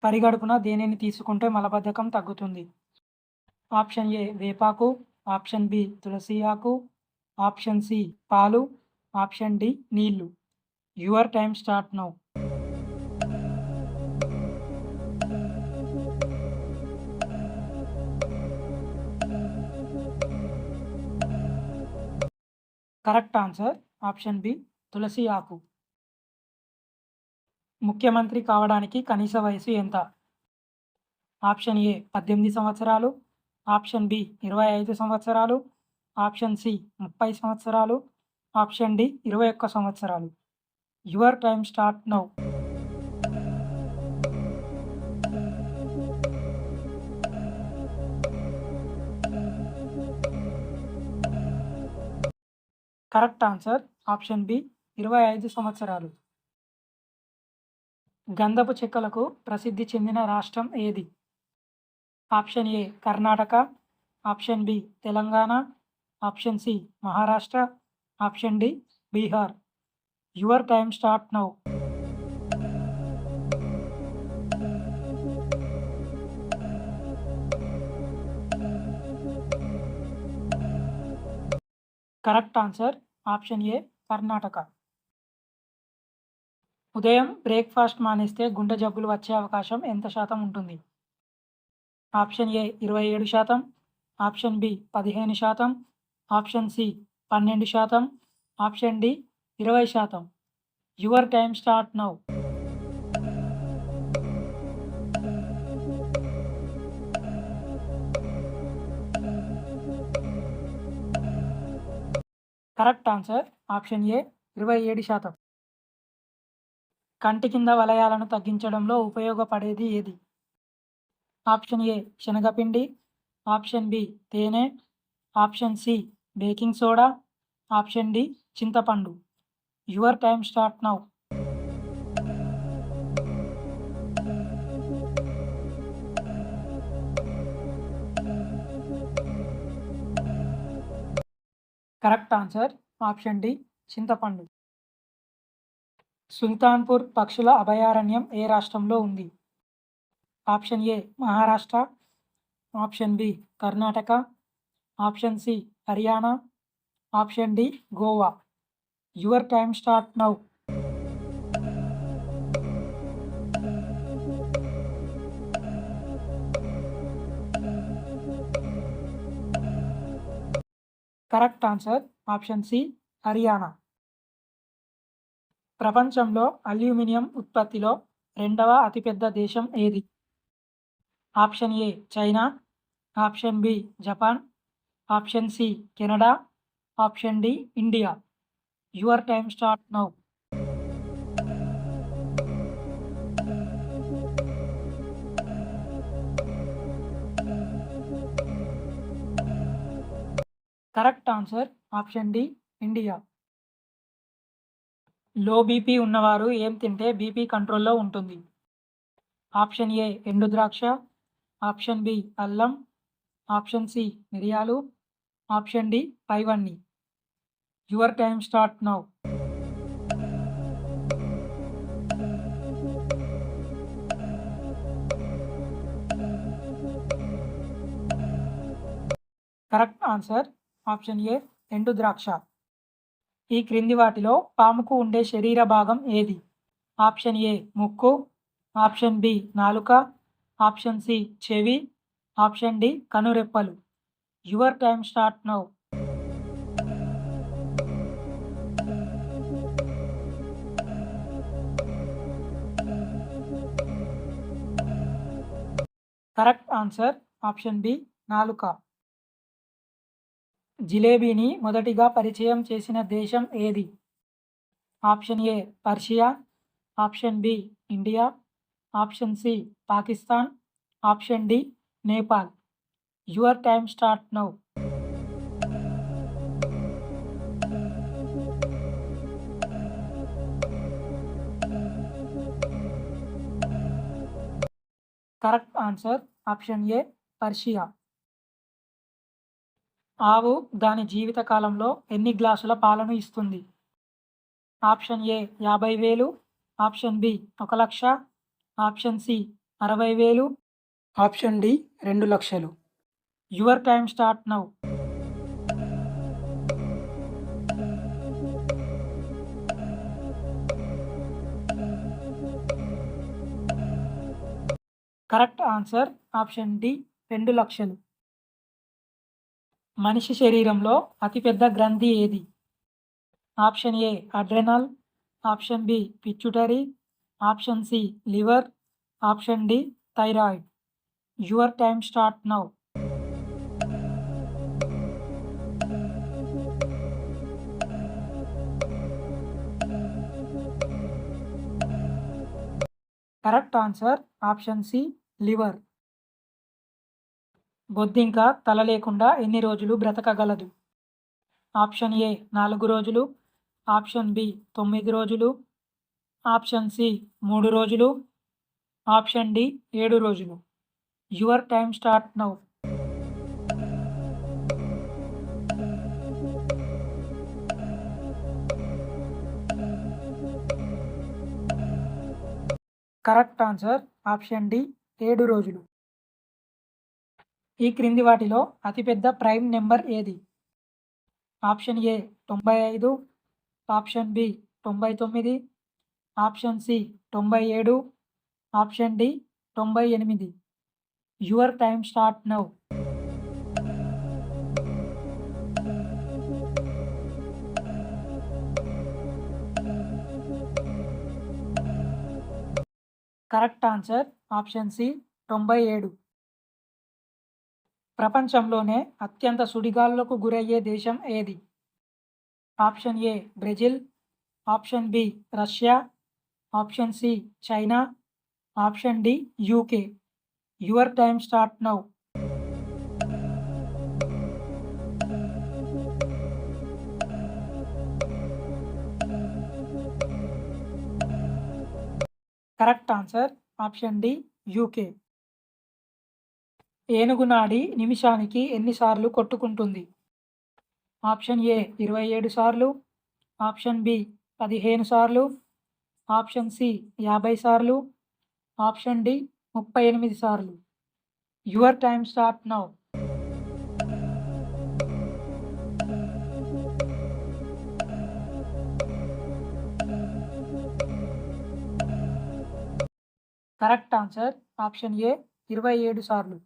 పరిగడుపున దేనిని తీసుకుంటే మలబద్ధకం తగ్గుతుంది? ఆప్షన్ ఏ వేపాకు, ఆప్షన్ బి తులసి ఆకు, ఆప్షన్ సి పాలు, ఆప్షన్ డి నీళ్లు. Your time start now. Correct answer option B తులసి ఆకు. ముఖ్యమంత్రి కావడానికి కనీస వయసు ఎంత? ఆప్షన్ ఏ 18 సంవత్సరాలు, ఆప్షన్ బి 25 సంవత్సరాలు, ఆప్షన్ సి 30 సంవత్సరాలు, ఆప్షన్ డి 21 సంవత్సరాలు. Your time start now. Correct answer option B 25 సంవత్సరాలు. గంధపు చెక్కలకు ప్రసిద్ధి చెందిన రాష్ట్రం ఏది? Option A Karnataka, option B Telangana, option C Maharashtra, option D Bihar. Your time start now. Correct answer option A Karnataka. ఉదయం బ్రేక్ఫాస్ట్ మానేస్తే గుండె జబ్బులు వచ్చే అవకాశం ఎంత శాతం ఉంటుంది? Option A 27%, option B 15%, option C 12%, option D 20%. Your time start now. Correct answer option A 27%. కంటి కింద వలయాలను తగ్గించడంలో ఉపయోగపడేది ఏది? ఆప్షన్ ఏ శనగపిండి, ఆప్షన్ బి తేనె, option C baking soda, option D చింతపండు. Your time start now. Correct answer option D చింతపండు. సుల్తాన్పూర్ పక్షుల అభయారణ్యం ఏ రాష్ట్రంలో ఉంది? Option A Maharashtra, option B Karnataka, option C Haryana, option D Goa. Your time start now. Correct answer option C Haryana. ప్రపంచంలో aluminium ఉత్పత్తిలో రెండవ అతిపెద్ద దేశం ఏది? Option A China, option B Japan, option C Canada, option D India. Your time start now. Correct answer option D India. Low BP ఉన్నవారు ఏం తింటే BP కంట్రోల్లో ఉంటుంది? ఆప్షన్ ఏ ఎండు ద్రాక్ష, ఆప్షన్ బి అల్లం, ఆప్షన్ సి మిరియాలు, ఆప్షన్ డి పైవన్నీ. Your time start now. Correct answer option ఏ ఎండు ద్రాక్ష. ఈ క్రింది వాటిలో పాముకు ఉండే శరీర భాగం ఏది? ఆప్షన్ ఏ ముక్కు, ఆప్షన్ బి నాలుక, ఆప్షన్ సి చెవి, ఆప్షన్ డి కనురెప్పలు. Your time start now. Correct answer option B నాలుక. జిలేబీని మొదటిగా పరిచయం చేసిన దేశం ఏది? Option A Persia, option B India, option C Pakistan, option D Nepal. Your time start now. Correct answer option A Persia. ఆవు దాని జీవిత కాలంలో ఎన్ని గ్లాసుల పాలను ఇస్తుంది? Option A 50,000, option B 1,00,000, option C 60,000. Option D 2,00,000. Your time start now. Correct answer option D 2,00,000. మనిషి శరీరంలో అతిపెద్ద గ్రంథి ఏది? Option A adrenal, option B pituitary, option C liver, option D thyroid. Your time start now. Correct answer option C liver. బొద్దింక తల లేకుండా ఎన్ని రోజులు బ్రతకగలదు? ఆప్షన్ ఏ 4 రోజులు, ఆప్షన్ బి 9 రోజులు, ఆప్షన్ సి 3 రోజులు, ఆప్షన్ డి 7 రోజులు. Your time start now. Correct answer option D 7 రోజులు. ఈ క్రింది వాటిలో అతిపెద్ద ప్రైమ్ నెంబర్ ఏది? Option A 95, option B 99, option C 97, option D 98. Your time start now. Correct answer option C 97. ప్రపంచంలోనే అత్యంత సుడిగాలులకు గురయ్యే దేశం ఏది? Option A Brazil, option B Russia, option C China, option D UK. Your time start now. Correct answer option D UK. ఏనుగు నాడి నిమిషానికి ఎన్నిసార్లు కొట్టుకుంటుంది? ఆప్షన్ ఏ 27 సార్లు, ఆప్షన్ బి 15 సార్లు, ఆప్షన్ సి 50 సార్లు, ఆప్షన్ డి 38 సార్లు. Your time start now. Correct answer option A 27 సార్లు.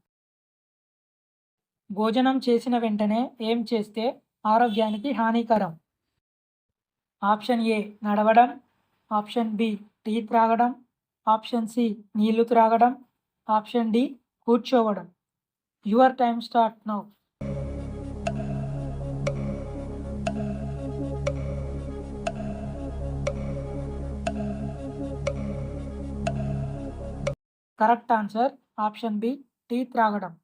భోజనం చేసిన వెంటనే ఏం చేస్తే ఆరోగ్యానికి హానికరం? ఆప్షన్ ఏ నడవడం, ఆప్షన్ బి టీ త్రాగడం, ఆప్షన్ సి నీళ్లు త్రాగడం, ఆప్షన్ డి కూర్చోవడం. Your time start now. Correct answer option B tea త్రాగడం.